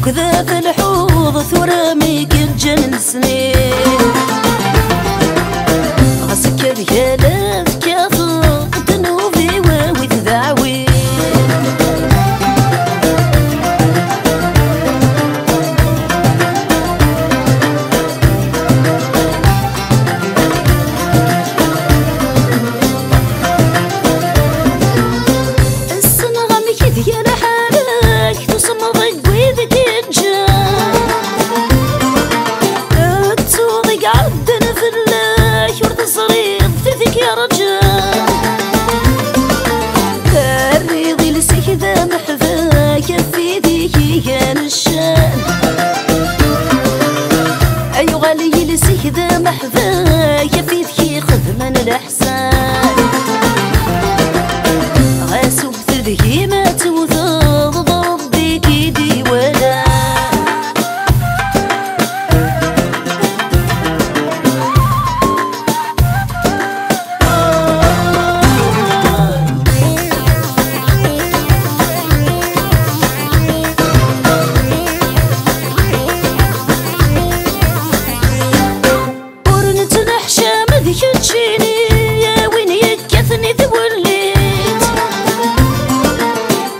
وكذا في الحوض ثورة ميك الجنن سنين غسك ذيالات كافر تنوفي واوي تذعوي كذا محذايا في ذكي خدمة الأحسان غاسو بثذكي ما توثض ضرب بيك يدي ولا يا وين يكثني توليت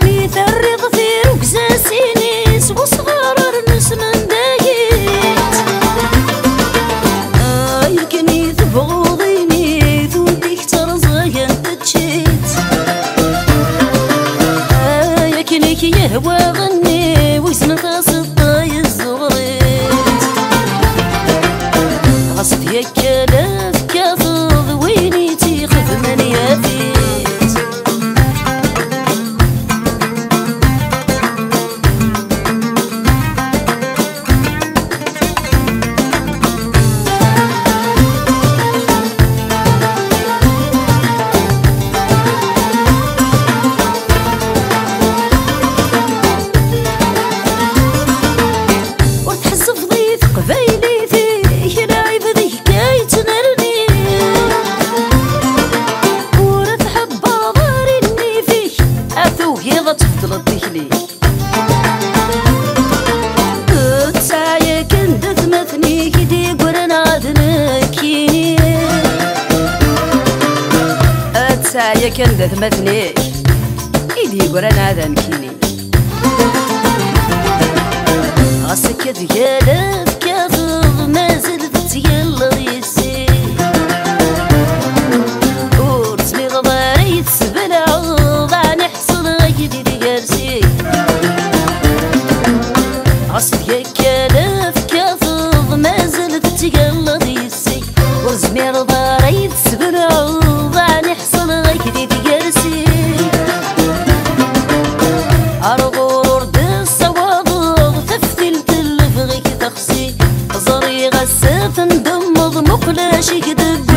ميثرض في ركزاسينيس وصغار الناس من دايت يكني تبغضيني ثوديك ترزايا تتشيت يكنيك يهوى غني ويسن قاصد طاي الزغريت غصد يكلاف كافض وينيتي خدمني يا فيت وتحسب ضيف قبايلي فيه لاعب ذي حكاية نرني تفضل الدخلي تسعي كندث مثني كدي قرن عدنكيني تسعي كندث مثني كدي قرن عدنكيني غسك ديالك كافض ما زلت تيلا يسي ورسمي ضباري تسبلع عصد يكلاف كافض ما زلت تقلد يسي وزمير ضاري تسبلع وضع نحصل غيكدي تقرسي أرغور دس وضغ تفتل تلف غيك تخسي زري غسات ندمض مقلاشي كدب